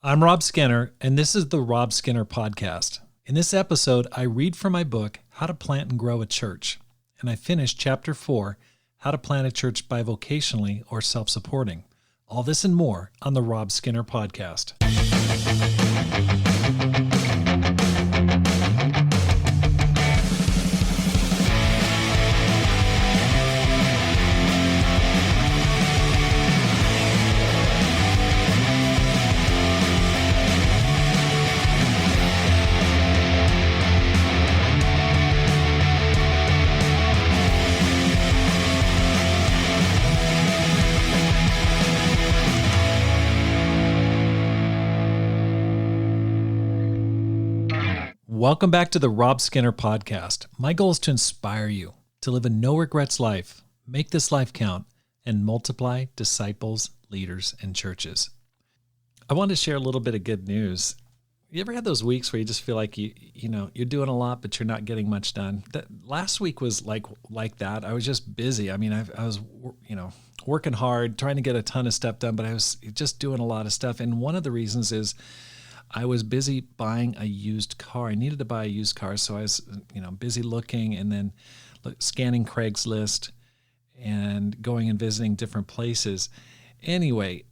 I'm Rob Skinner, and this is the Rob Skinner Podcast. In this episode, I read from my book, How to Plant and Grow a Church, and I finish Chapter 4, How to Plant a Church Bi-Vocationally or Self-Supporting. All this and more on the Rob Skinner Podcast. Welcome back to the Rob Skinner Podcast. My goal is to inspire you to live a no-regrets life, make this life count, and multiply disciples, leaders, and churches. I want to share a little bit of good news. You ever had those weeks where you just feel like you're doing a lot, but you're not getting much done? Last week was like that. I was just busy. I mean, I was working hard, trying to get a ton of stuff done, but I was just doing a lot of stuff. And one of the reasons is I was busy buying a used car. I needed to buy a used car, so I was, busy looking and then scanning Craigslist and going and visiting different places. Anyway,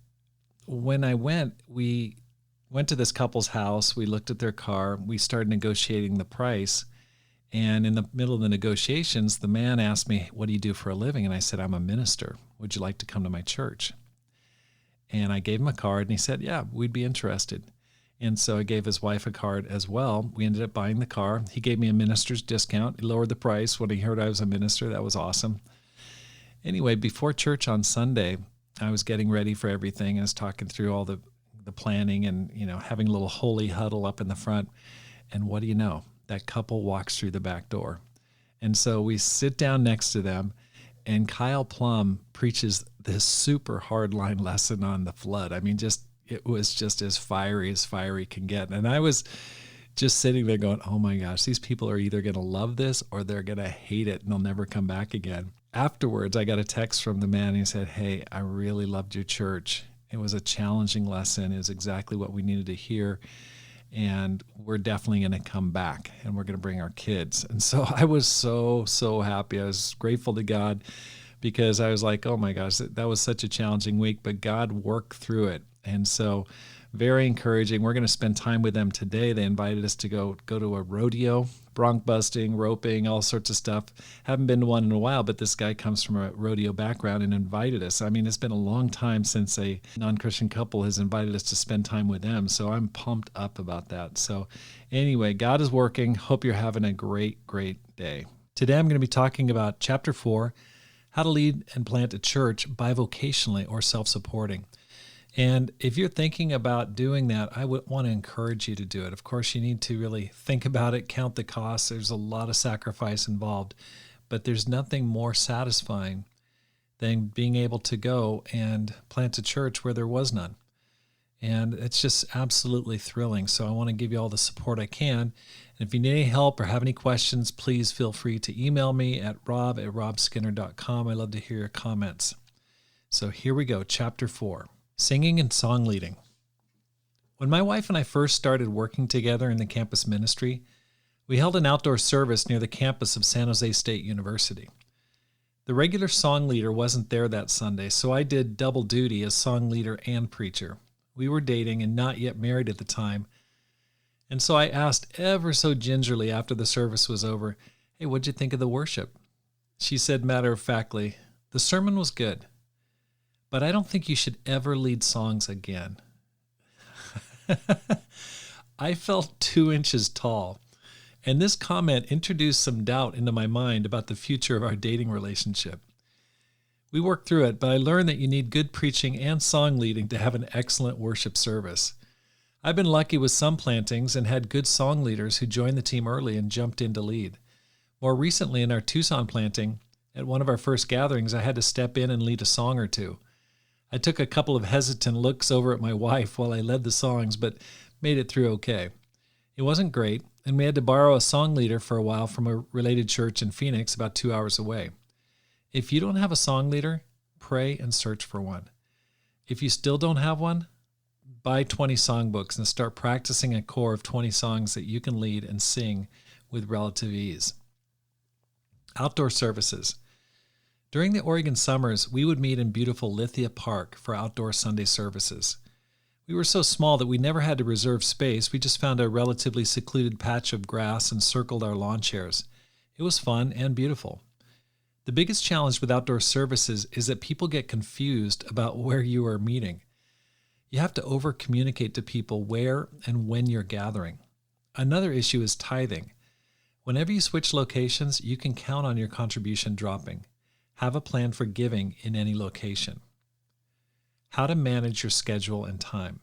when we went to this couple's house. We looked at their car. We started negotiating the price. And in the middle of the negotiations, the man asked me, "What do you do for a living?" And I said, "I'm a minister. Would you like to come to my church?" And I gave him a card, and he said, "Yeah, we'd be interested." And so I gave his wife a card as well. We ended up buying the car. He gave me a minister's discount. He lowered the price when he heard I was a minister. That was awesome. Anyway, before church on Sunday, I was getting ready for everything. I was talking through all the planning and, having a little holy huddle up in the front. And what do you know? That couple walks through the back door. And so we sit down next to them, and Kyle Plum preaches this super hardline lesson on the flood. I mean, it was just as fiery can get. And I was just sitting there going, oh my gosh, these people are either going to love this or they're going to hate it and they'll never come back again. Afterwards, I got a text from the man. And he said, "Hey, I really loved your church. It was a challenging lesson. It was exactly what we needed to hear. And we're definitely going to come back and we're going to bring our kids." And so I was so happy. I was grateful to God because I was like, oh my gosh, that was such a challenging week, but God worked through it. And so very encouraging. We're going to spend time with them today. They invited us to go to a rodeo, bronc busting, roping, all sorts of stuff. Haven't been to one in a while, but this guy comes from a rodeo background and invited us. I mean, it's been a long time since a non-Christian couple has invited us to spend time with them. So I'm pumped up about that. So anyway, God is working. Hope you're having a great day. Today I'm going to be talking about Chapter 4, How to Lead and Plant a Church Bi-Vocationally or Self-Supporting. And if you're thinking about doing that, I would want to encourage you to do it. Of course, you need to really think about it, count the costs. There's a lot of sacrifice involved, but there's nothing more satisfying than being able to go and plant a church where there was none. And it's just absolutely thrilling. So I want to give you all the support I can. And if you need any help or have any questions, please feel free to email me at rob@robskinner.com. I love to hear your comments. So here we go, Chapter 4. Singing and song leading. When my wife and I first started working together in the campus ministry, we held an outdoor service near the campus of San Jose State University. The regular song leader wasn't there that Sunday, so I did double duty as song leader and preacher. We were dating and not yet married at the time, and so I asked ever so gingerly after the service was over, "Hey, what'd you think of the worship?" She said matter-of-factly, "The sermon was good, but I don't think you should ever lead songs again." I felt 2 inches tall, and this comment introduced some doubt into my mind about the future of our dating relationship. We worked through it, but I learned that you need good preaching and song leading to have an excellent worship service. I've been lucky with some plantings and had good song leaders who joined the team early and jumped in to lead. More recently, in our Tucson planting, at one of our first gatherings, I had to step in and lead a song or two. I took a couple of hesitant looks over at my wife while I led the songs, but made it through okay. It wasn't great, and we had to borrow a song leader for a while from a related church in Phoenix about 2 hours away. If you don't have a song leader, pray and search for one. If you still don't have one, Buy 20 songbooks and start practicing a core of 20 songs that you can lead and sing with relative ease. Outdoor services. During the Oregon summers, we would meet in beautiful Lithia Park for outdoor Sunday services. We were so small that we never had to reserve space. We just found a relatively secluded patch of grass and circled our lawn chairs. It was fun and beautiful. The biggest challenge with outdoor services is that people get confused about where you are meeting. You have to over-communicate to people where and when you're gathering. Another issue is tithing. Whenever you switch locations, you can count on your contribution dropping. Have a plan for giving in any location. How to manage your schedule and time.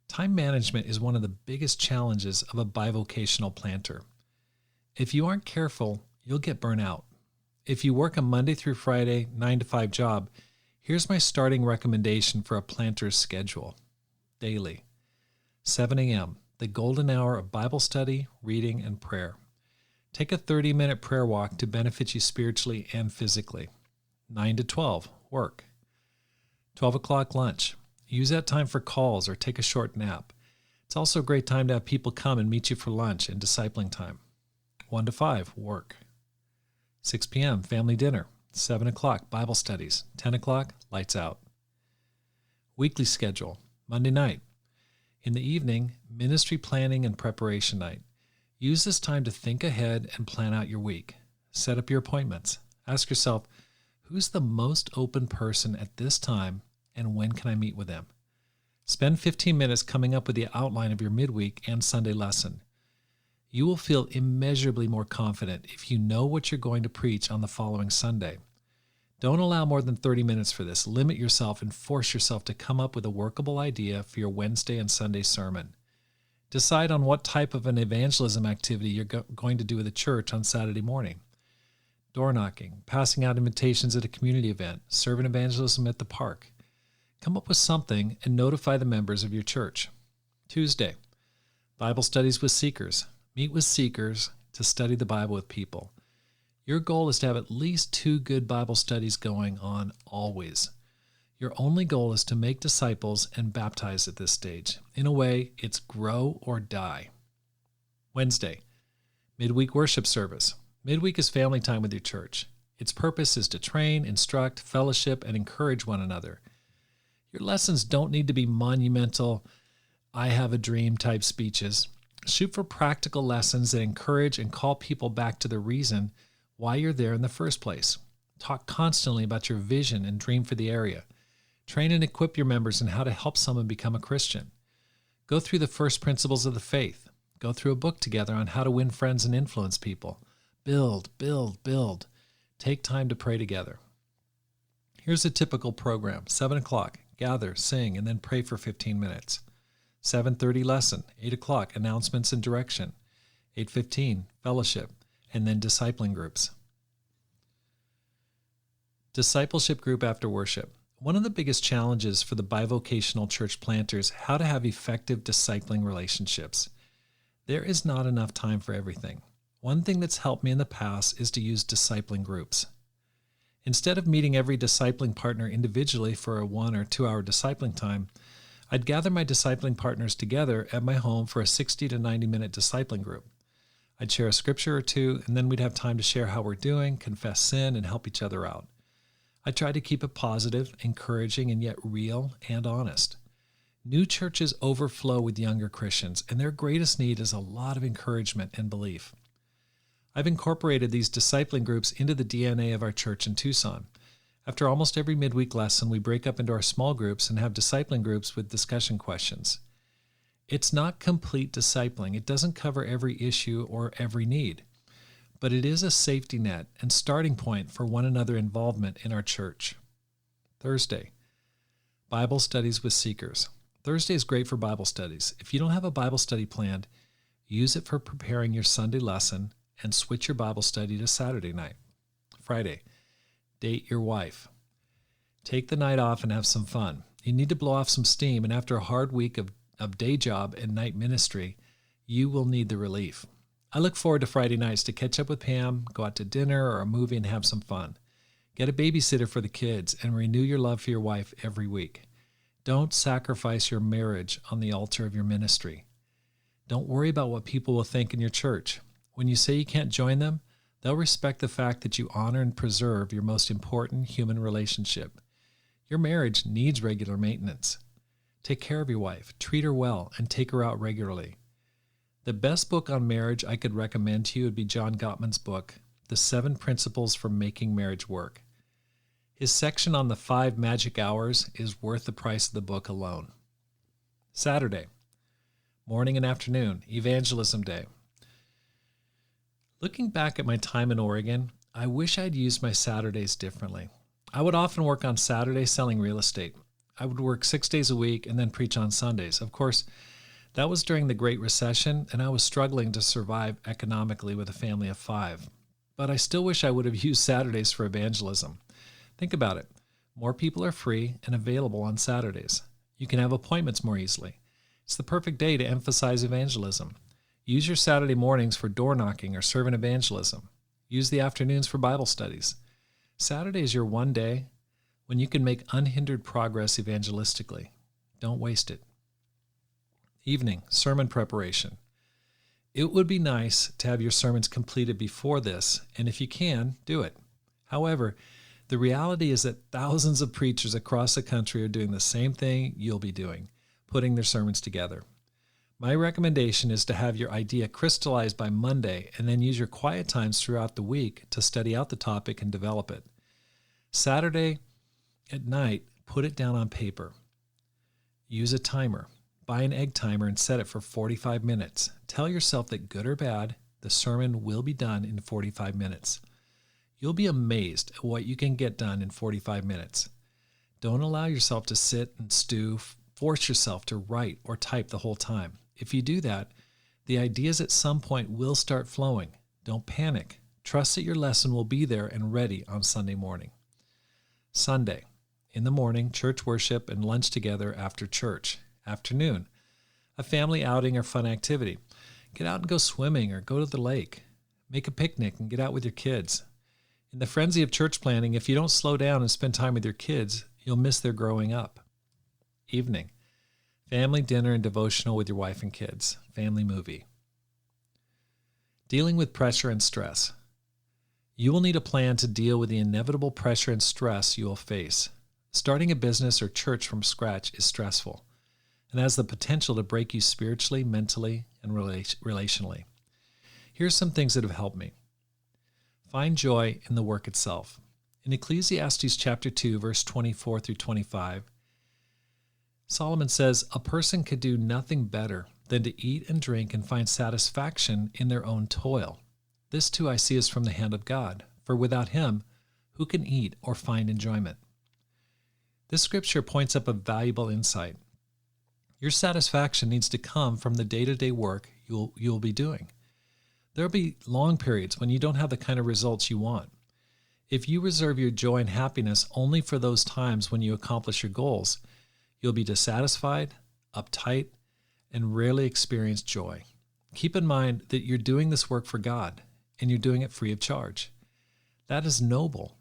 Time management is one of the biggest challenges of a bivocational planter. If you aren't careful, you'll get burnt out. If you work a Monday through Friday 9-to-5 job, here's my starting recommendation for a planter's schedule. Daily. 7 a.m., the golden hour of Bible study, reading, and prayer. Take a 30-minute prayer walk to benefit you spiritually and physically. 9 to 12, work. 12 o'clock lunch. Use that time for calls or take a short nap. It's also a great time to have people come and meet you for lunch and discipling time. 1 to 5, work. 6 p.m., family dinner. 7 o'clock, Bible studies. 10 o'clock, lights out. Weekly schedule. Monday night. In the evening, ministry planning and preparation night. Use this time to think ahead and plan out your week. Set up your appointments. Ask yourself, who's the most open person at this time and when can I meet with them? Spend 15 minutes coming up with the outline of your midweek and Sunday lesson. You will feel immeasurably more confident if you know what you're going to preach on the following Sunday. Don't allow more than 30 minutes for this. Limit yourself and force yourself to come up with a workable idea for your Wednesday and Sunday sermon. Decide on what type of an evangelism activity you're going to do with the church on Saturday morning. Door knocking, passing out invitations at a community event, servant evangelism at the park. Come up with something and notify the members of your church. Tuesday, Bible studies with seekers. Meet with seekers to study the Bible with people. Your goal is to have at least 2 good Bible studies going on always. Your only goal is to make disciples and baptize at this stage. In a way, it's grow or die. Wednesday, midweek worship service. Midweek is family time with your church. Its purpose is to train, instruct, fellowship, and encourage one another. Your lessons don't need to be monumental, I have a dream type speeches. Shoot for practical lessons that encourage and call people back to the reason why you're there in the first place. Talk constantly about your vision and dream for the area. Train and equip your members in how to help someone become a Christian. Go through the first principles of the faith. Go through a book together on how to win friends and influence people. Build, build, build. Take time to pray together. Here's a typical program. 7 o'clock, gather, sing, and then pray for 15 minutes. 7:30 lesson. 8 o'clock, announcements and direction. 8:15, fellowship, and then discipling groups. Discipleship group after worship. One of the biggest challenges for the bivocational church planters, how to have effective discipling relationships. There is not enough time for everything. One thing that's helped me in the past is to use discipling groups. Instead of meeting every discipling partner individually for a 1 or 2 hour discipling time, I'd gather my discipling partners together at my home for a 60 to 90 minute discipling group. I'd share a scripture or two, and then we'd have time to share how we're doing, confess sin, and help each other out. I try to keep it positive, encouraging, and yet real and honest. New churches overflow with younger Christians, and their greatest need is a lot of encouragement and belief. I've incorporated these discipling groups into the DNA of our church in Tucson. After almost every midweek lesson, we break up into our small groups and have discipling groups with discussion questions. It's not complete discipling. It doesn't cover every issue or every need, but it is a safety net and starting point for one another involvement in our church. Thursday, Bible studies with seekers. Thursday is great for Bible studies. If you don't have a Bible study planned, use it for preparing your Sunday lesson and switch your Bible study to Saturday night. Friday, date your wife. Take the night off and have some fun. You need to blow off some steam, and after a hard week of day job and night ministry, you will need the relief. I look forward to Friday nights to catch up with Pam, go out to dinner or a movie and have some fun. Get a babysitter for the kids and renew your love for your wife every week. Don't sacrifice your marriage on the altar of your ministry. Don't worry about what people will think in your church. When you say you can't join them, they'll respect the fact that you honor and preserve your most important human relationship. Your marriage needs regular maintenance. Take care of your wife, treat her well, and take her out regularly. The best book on marriage I could recommend to you would be John Gottman's book, The 7 Principles for Making Marriage Work. His section on the 5 magic hours is worth the price of the book alone. Saturday, morning and afternoon, evangelism day. Looking back at my time in Oregon, I wish I'd used my Saturdays differently. I would often work on Saturdays selling real estate. I would work 6 days a week and then preach on Sundays. Of course, that was during the Great Recession, and I was struggling to survive economically with a family of 5. But I still wish I would have used Saturdays for evangelism. Think about it. More people are free and available on Saturdays. You can have appointments more easily. It's the perfect day to emphasize evangelism. Use your Saturday mornings for door knocking or servant evangelism. Use the afternoons for Bible studies. Saturday is your one day when you can make unhindered progress evangelistically. Don't waste it. Evening, sermon preparation. It would be nice to have your sermons completed before this, and if you can, do it. However, the reality is that thousands of preachers across the country are doing the same thing you'll be doing, putting their sermons together. My recommendation is to have your idea crystallized by Monday and then use your quiet times throughout the week to study out the topic and develop it. Saturday at night, put it down on paper. Use a timer. Buy an egg timer and set it for 45 minutes. Tell yourself that good or bad, the sermon will be done in 45 minutes. You'll be amazed at what you can get done in 45 minutes. Don't allow yourself to sit and stew. Force yourself to write or type the whole time. If you do that, the ideas at some point will start flowing. Don't panic. Trust that your lesson will be there and ready on Sunday morning. Sunday, in the morning, church worship and lunch together after church. Afternoon, a family outing or fun activity. Get out and go swimming or go to the lake. Make a picnic and get out with your kids. In the frenzy of church planning, if you don't slow down and spend time with your kids, you'll miss their growing up. Evening, family dinner and devotional with your wife and kids. Family movie. Dealing with pressure and stress. You will need a plan to deal with the inevitable pressure and stress you will face. Starting a business or church from scratch is stressful and has the potential to break you spiritually, mentally, and relationally. Here's some things that have helped me. Find joy in the work itself. In Ecclesiastes chapter 2, verse 24 through 25, Solomon says, "A person could do nothing better than to eat and drink and find satisfaction in their own toil. This too I see is from the hand of God, for without him, who can eat or find enjoyment?" This scripture points up a valuable insight. Your satisfaction needs to come from the day-to-day work you'll be doing. There will be long periods when you don't have the kind of results you want. If you reserve your joy and happiness only for those times when you accomplish your goals, you'll be dissatisfied, uptight, and rarely experience joy. Keep in mind that you're doing this work for God, and you're doing it free of charge. That is noble.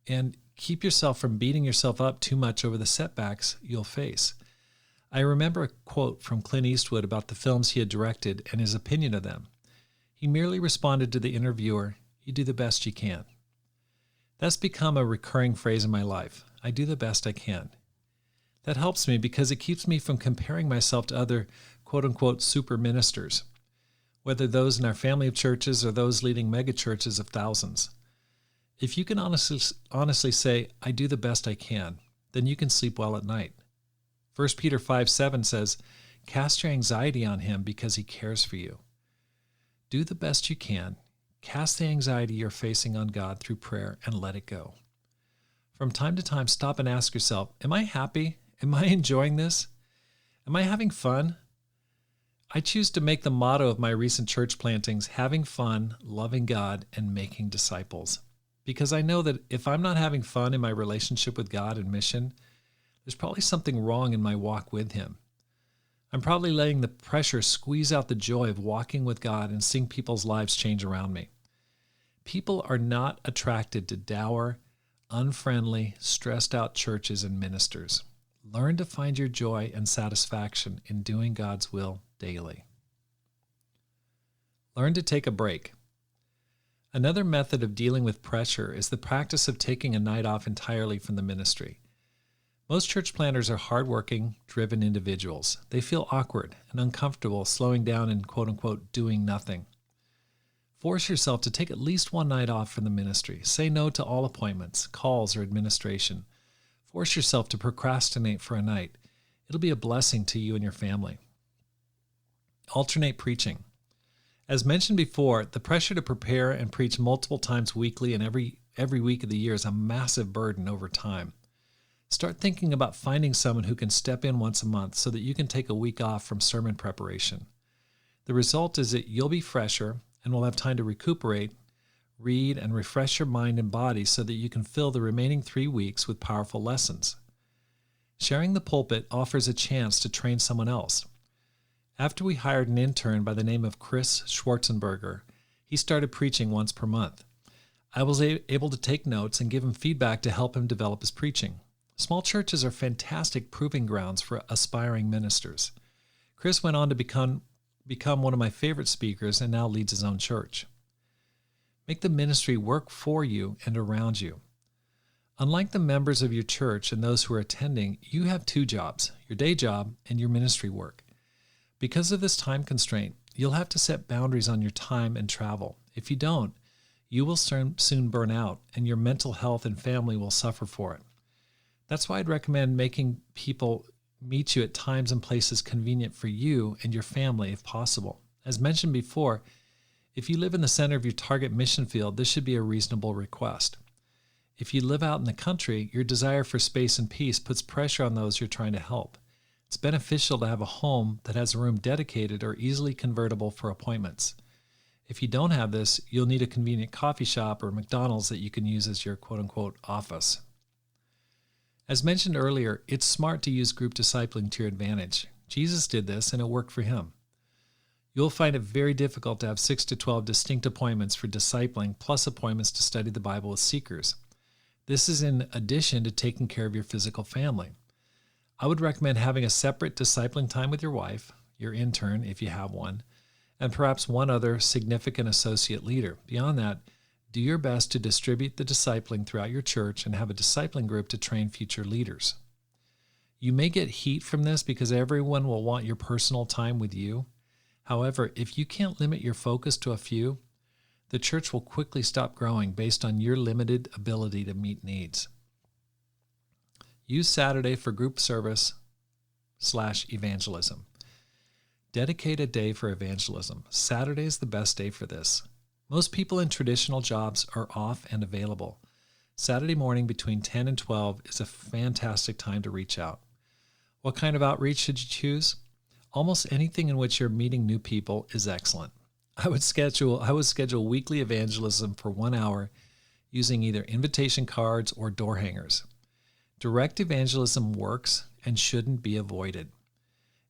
And keep yourself from beating yourself up too much over the setbacks you'll face. I remember a quote from Clint Eastwood about the films he had directed and his opinion of them. He merely responded to the interviewer, "You do the best you can." That's become a recurring phrase in my life. I do the best I can. That helps me because it keeps me from comparing myself to other quote-unquote super ministers, whether those in our family of churches or those leading megachurches of thousands. If you can honestly say, "I do the best I can," then you can sleep well at night. 1 Peter 5:7 says, "Cast your anxiety on him because he cares for you." Do the best you can. Cast the anxiety you're facing on God through prayer and let it go. From time to time, stop and ask yourself, am I happy? Am I enjoying this? Am I having fun? I choose to make the motto of my recent church plantings, having fun, loving God, and making disciples. Because I know that if I'm not having fun in my relationship with God and mission, there's probably something wrong in my walk with him. I'm probably letting the pressure squeeze out the joy of walking with God and seeing people's lives change around me. People are not attracted to dour, unfriendly, stressed out churches and ministers. Learn to find your joy and satisfaction in doing God's will daily. Learn to take a break. Another method of dealing with pressure is the practice of taking a night off entirely from the ministry. Most church planters are hardworking, driven individuals. They feel awkward and uncomfortable slowing down and quote-unquote doing nothing. Force yourself to take at least one night off from the ministry. Say no to all appointments, calls, or administration. Force yourself to procrastinate for a night. It'll be a blessing to you and your family. Alternate preaching. As mentioned before, the pressure to prepare and preach multiple times weekly and every week of the year is a massive burden over time. Start thinking about finding someone who can step in once a month so that you can take a week off from sermon preparation. The result is that you'll be fresher and will have time to recuperate, read, and refresh your mind and body so that you can fill the remaining 3 weeks with powerful lessons. Sharing the pulpit offers a chance to train someone else. After we hired an intern by the name of Chris Schwarzenberger, he started preaching once per month. I was able to take notes and give him feedback to help him develop his preaching. Small churches are fantastic proving grounds for aspiring ministers. Chris went on to become one of my favorite speakers and now leads his own church. Make the ministry work for you and around you. Unlike the members of your church and those who are attending, you have 2 jobs, your day job and your ministry work. Because of this time constraint, you'll have to set boundaries on your time and travel. If you don't, you will soon burn out and your mental health and family will suffer for it. That's why I'd recommend making people meet you at times and places convenient for you and your family if possible. As mentioned before, if you live in the center of your target mission field, this should be a reasonable request. If you live out in the country, your desire for space and peace puts pressure on those you're trying to help. It's beneficial to have a home that has a room dedicated or easily convertible for appointments. If you don't have this, you'll need a convenient coffee shop or McDonald's that you can use as your quote-unquote office. As mentioned earlier, it's smart to use group discipling to your advantage. Jesus did this, and it worked for him. You'll find it very difficult to have 6 to 12 distinct appointments for discipling, plus appointments to study the Bible with seekers. This is in addition to taking care of your physical family. I would recommend having a separate discipling time with your wife, your intern if you have one, and perhaps one other significant associate leader. Beyond that, do your best to distribute the discipling throughout your church and have a discipling group to train future leaders. You may get heat from this because everyone will want your personal time with you. However, if you can't limit your focus to a few, the church will quickly stop growing based on your limited ability to meet needs. Use Saturday for group service/evangelism. Dedicate a day for evangelism. Saturday is the best day for this. Most people in traditional jobs are off and available. Saturday morning between 10 and 12 is a fantastic time to reach out. What kind of outreach should you choose? Almost anything in which you're meeting new people is excellent. I would schedule weekly evangelism for 1 hour using either invitation cards or door hangers. Direct evangelism works and shouldn't be avoided.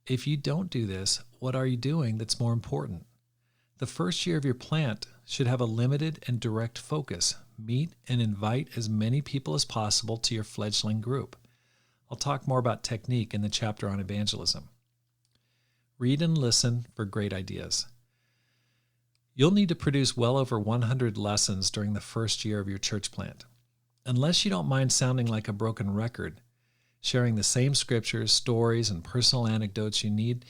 If you don't do this, what are you doing that's more important? The first year of your plant should have a limited and direct focus. Meet and invite as many people as possible to your fledgling group. I'll talk more about technique in the chapter on evangelism. Read and listen for great ideas. You'll need to produce well over 100 lessons during the first year of your church plant. Unless you don't mind sounding like a broken record, sharing the same scriptures, stories, and personal anecdotes you need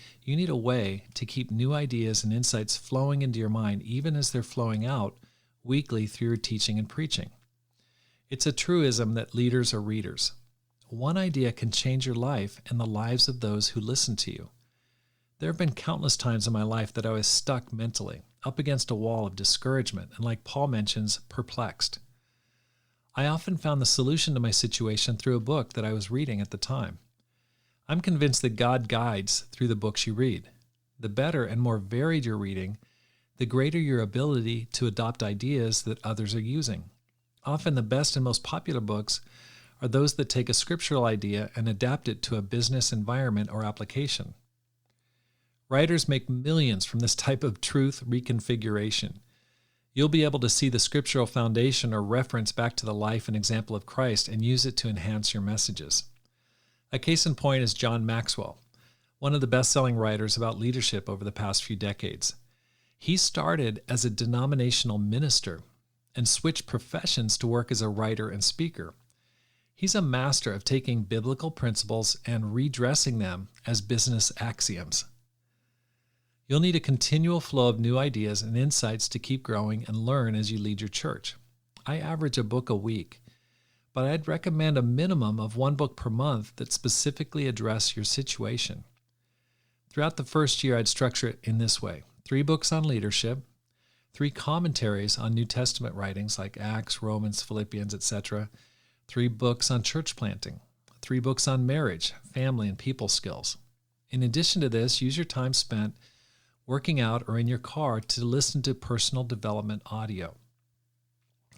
a way to keep new ideas and insights flowing into your mind even as they're flowing out weekly through your teaching and preaching. It's a truism that leaders are readers. One idea can change your life and the lives of those who listen to you. There have been countless times in my life that I was stuck mentally, up against a wall of discouragement, and like Paul mentions, perplexed. I often found the solution to my situation through a book that I was reading at the time. I'm convinced that God guides through the books you read. The better and more varied your reading, the greater your ability to adopt ideas that others are using. Often the best and most popular books are those that take a scriptural idea and adapt it to a business environment or application. Writers make millions from this type of truth reconfiguration. You'll be able to see the scriptural foundation or reference back to the life and example of Christ and use it to enhance your messages. A case in point is John Maxwell, one of the best-selling writers about leadership over the past few decades. He started as a denominational minister and switched professions to work as a writer and speaker. He's a master of taking biblical principles and redressing them as business axioms. You'll need a continual flow of new ideas and insights to keep growing and learn as you lead your church. I average a book a week, but I'd recommend a minimum of one book per month that specifically address your situation. Throughout the first year, I'd structure it in this way: 3 books on leadership, 3 commentaries on New Testament writings like Acts, Romans, Philippians, etc., 3 books on church planting, 3 books on marriage, family, and people skills. In addition to this, use your time spent working out or in your car to listen to personal development audio.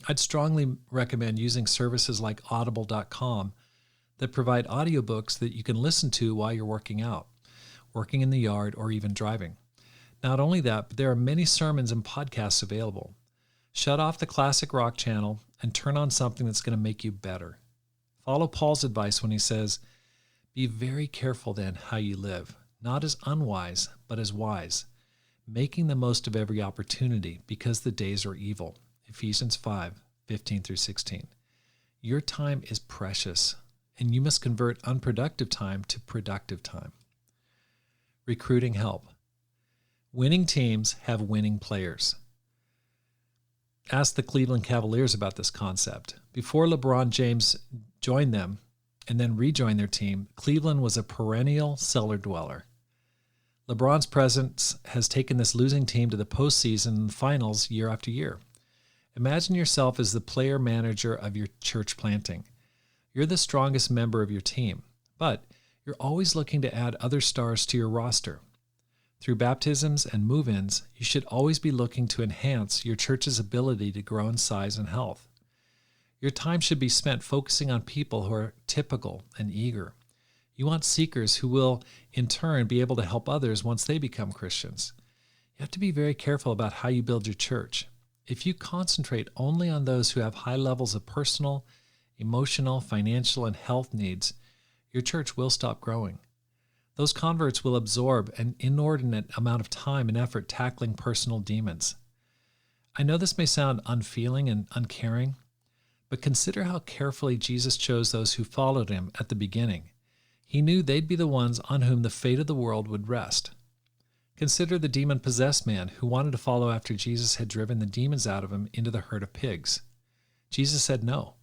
I'd strongly recommend using services like audible.com that provide audiobooks that you can listen to while you're working out, working in the yard, or even driving. Not only that, but there are many sermons and podcasts available. Shut off the classic rock channel and turn on something that's going to make you better. Follow Paul's advice when he says, "Be very careful then how you live, not as unwise, but as wise, making the most of every opportunity because the days are evil." Ephesians 5:15-16. Your time is precious, and you must convert unproductive time to productive time. Recruiting help. Winning teams have winning players. Ask the Cleveland Cavaliers about this concept. Before LeBron James joined them and then rejoined their team, Cleveland was a perennial cellar dweller. LeBron's presence has taken this losing team to the postseason and finals year after year. Imagine yourself as the player manager of your church planting. You're the strongest member of your team, but you're always looking to add other stars to your roster. Through baptisms and move-ins, you should always be looking to enhance your church's ability to grow in size and health. Your time should be spent focusing on people who are typical and eager. You want seekers who will, in turn, be able to help others once they become Christians. You have to be very careful about how you build your church. If you concentrate only on those who have high levels of personal, emotional, financial, and health needs, your church will stop growing. Those converts will absorb an inordinate amount of time and effort tackling personal demons. I know this may sound unfeeling and uncaring, but consider how carefully Jesus chose those who followed him at the beginning. He knew they'd be the ones on whom the fate of the world would rest. Consider the demon-possessed man who wanted to follow after Jesus had driven the demons out of him into the herd of pigs. Jesus said no,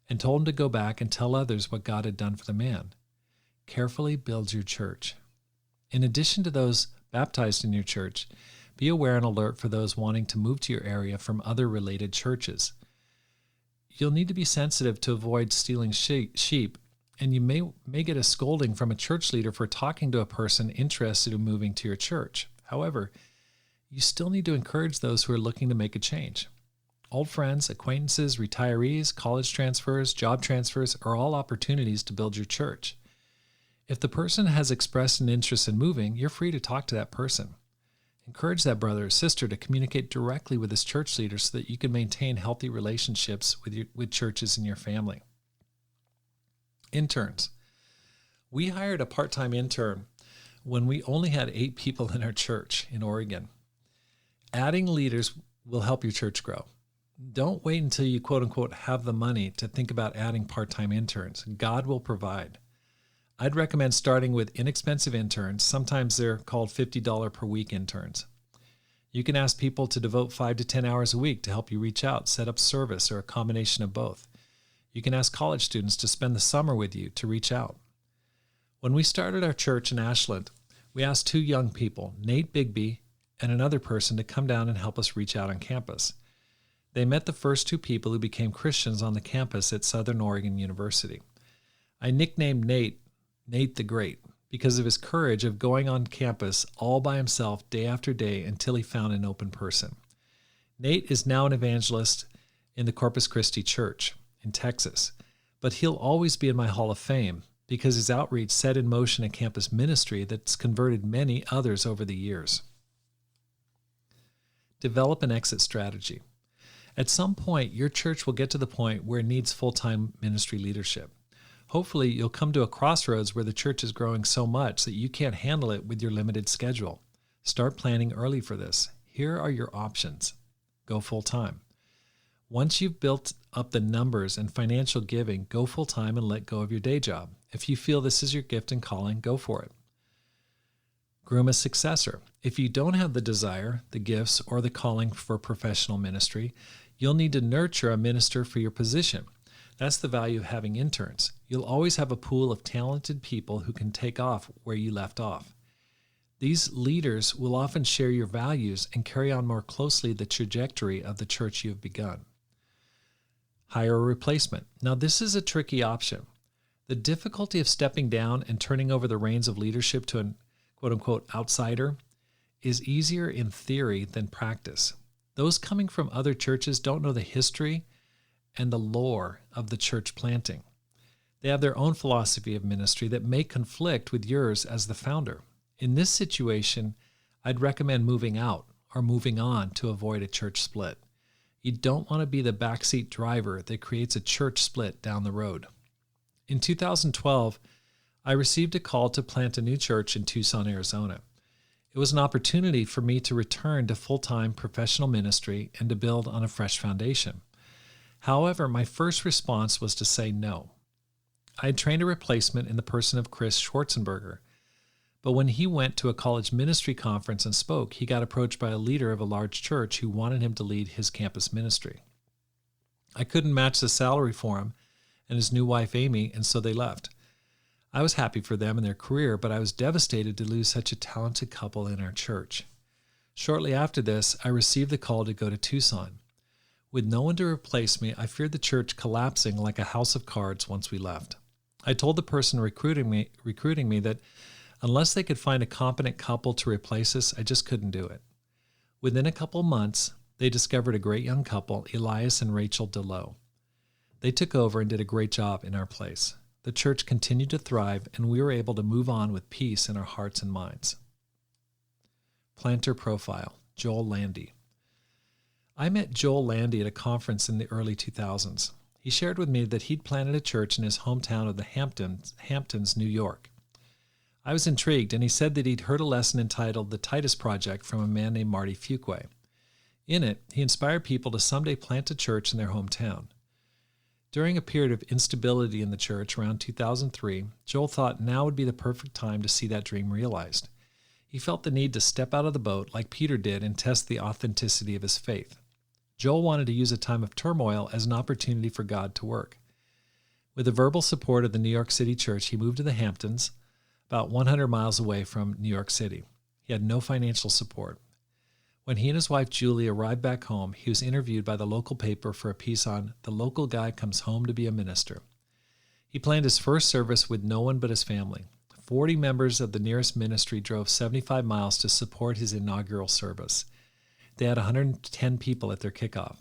and told him to go back and tell others what God had done for the man. Carefully build your church. In addition to those baptized in your church, be aware and alert for those wanting to move to your area from other related churches. You'll need to be sensitive to avoid stealing sheep, and you may get a scolding from a church leader for talking to a person interested in moving to your church. However, you still need to encourage those who are looking to make a change. Old friends, acquaintances, retirees, college transfers, job transfers are all opportunities to build your church. If the person has expressed an interest in moving, you're free to talk to that person. Encourage that brother or sister to communicate directly with his church leader so that you can maintain healthy relationships with churches in your family. Interns. We hired a part-time intern when we only had 8 people in our church in Oregon. Adding leaders will help your church grow. Don't wait until you quote-unquote have the money to think about adding part-time interns. God will provide. I'd recommend starting with inexpensive interns. Sometimes they're called $50 per week interns. You can ask people to devote 5 to 10 hours a week to help you reach out, set up service, or a combination of both. You can ask college students to spend the summer with you to reach out. When we started our church in Ashland, we asked 2 young people, Nate Bigby and another person, to come down and help us reach out on campus. They met the first 2 people who became Christians on the campus at Southern Oregon University. I nicknamed Nate the Great because of his courage of going on campus all by himself day after day until he found an open person. Nate is now an evangelist in the Corpus Christi Church in Texas, but he'll always be in my Hall of Fame because his outreach set in motion a campus ministry that's converted many others over the years. Develop an exit strategy. At some point, your church will get to the point where it needs full-time ministry leadership. Hopefully, you'll come to a crossroads where the church is growing so much that you can't handle it with your limited schedule. Start planning early for this. Here are your options. Go full-time. Once you've built up the numbers and financial giving, go full-time and let go of your day job. If you feel this is your gift and calling, go for it. Groom a successor. If you don't have the desire, the gifts, or the calling for professional ministry, you'll need to nurture a minister for your position. That's the value of having interns. You'll always have a pool of talented people who can take off where you left off. These leaders will often share your values and carry on more closely the trajectory of the church you have begun. Hire a replacement. Now, this is a tricky option. The difficulty of stepping down and turning over the reins of leadership to an quote-unquote outsider is easier in theory than practice. Those coming from other churches don't know the history and the lore of the church planting. They have their own philosophy of ministry that may conflict with yours as the founder. In this situation, I'd recommend moving out or moving on to avoid a church split. You don't want to be the backseat driver that creates a church split down the road. In 2012, I received a call to plant a new church in Tucson, Arizona. It was an opportunity for me to return to full-time professional ministry and to build on a fresh foundation. However, my first response was to say no. I had trained a replacement in the person of Chris Schwarzenberger, but when he went to a college ministry conference and spoke, he got approached by a leader of a large church who wanted him to lead his campus ministry. I couldn't match the salary for him and his new wife, Amy, and so they left. I was happy for them and their career, but I was devastated to lose such a talented couple in our church. Shortly after this, I received the call to go to Tucson. With no one to replace me, I feared the church collapsing like a house of cards once we left. I told the person recruiting me that unless they could find a competent couple to replace us, I just couldn't do it. Within a couple months, they discovered a great young couple, Elias and Rachel DeLoe. They took over and did a great job in our place. The church continued to thrive, and we were able to move on with peace in our hearts and minds. Planter profile, Joel Landy. I met Joel Landy at a conference in the early 2000s. He shared with me that he'd planted a church in his hometown of the Hamptons, New York. I was intrigued, and he said that he'd heard a lesson entitled The Titus Project from a man named Marty Fuqua. In it, he inspired people to someday plant a church in their hometown. During a period of instability in the church around 2003, Joel thought now would be the perfect time to see that dream realized. He felt the need to step out of the boat like Peter did and test the authenticity of his faith. Joel wanted to use a time of turmoil as an opportunity for God to work. With the verbal support of the New York City church, he moved to the Hamptons, about 100 miles away from New York City. He had no financial support. When he and his wife Julie arrived back home, he was interviewed by the local paper for a piece on "The Local Guy Comes Home to be a Minister." He planned his first service with no one but his family. 40 members of the nearest ministry drove 75 miles to support his inaugural service. They had 110 people at their kickoff.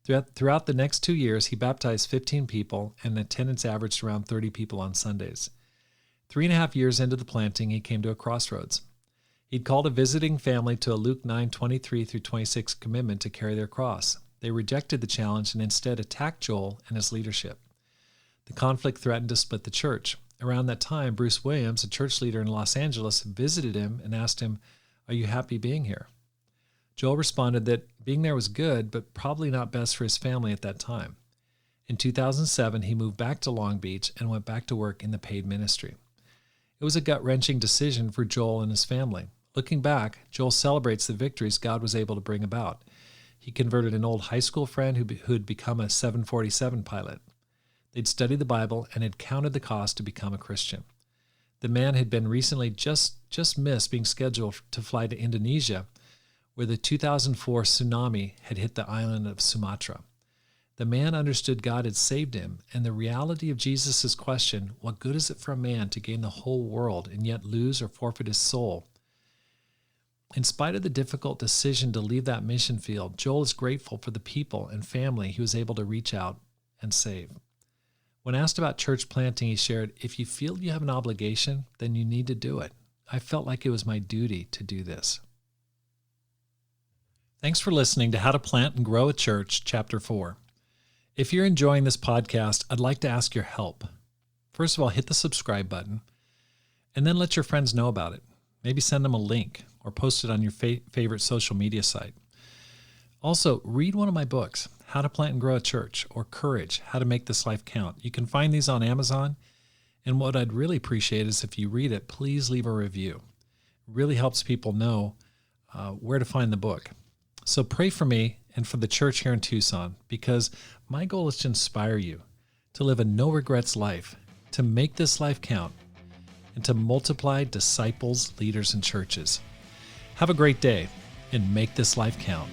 Throughout the next 2 years, he baptized 15 people, and attendance averaged around 30 people on Sundays. 3.5 years into the planting, he came to a crossroads. He'd called a visiting family to a Luke 9:23-26 commitment to carry their cross. They rejected the challenge and instead attacked Joel and his leadership. The conflict threatened to split the church. Around that time, Bruce Williams, a church leader in Los Angeles, visited him and asked him, "Are you happy being here?" Joel responded that being there was good, but probably not best for his family at that time. In 2007, he moved back to Long Beach and went back to work in the paid ministry. It was a gut-wrenching decision for Joel and his family. Looking back, Joel celebrates the victories God was able to bring about. He converted an old high school friend who had become a 747 pilot. They'd studied the Bible and had counted the cost to become a Christian. The man had been recently just missed being scheduled to fly to Indonesia, where the 2004 tsunami had hit the island of Sumatra. The man understood God had saved him, and the reality of Jesus' question, "What good is it for a man to gain the whole world and yet lose or forfeit his soul?" In spite of the difficult decision to leave that mission field, Joel is grateful for the people and family he was able to reach out and save. When asked about church planting, he shared, "If you feel you have an obligation, then you need to do it. I felt like it was my duty to do this." Thanks for listening to How to Plant and Grow a Church, Chapter 4. If you're enjoying this podcast, I'd like to ask your help. First of all, hit the subscribe button and then let your friends know about it. Maybe send them a link or post it on your favorite social media site. Also, read one of my books, How to Plant and Grow a Church, or Courage, How to Make This Life Count. You can find these on Amazon. And what I'd really appreciate is if you read it, please leave a review. It really helps people know where to find the book. So pray for me and for the church here in Tucson, because my goal is to inspire you to live a no-regrets life, to make this life count, and to multiply disciples, leaders, and churches. Have a great day and make this life count.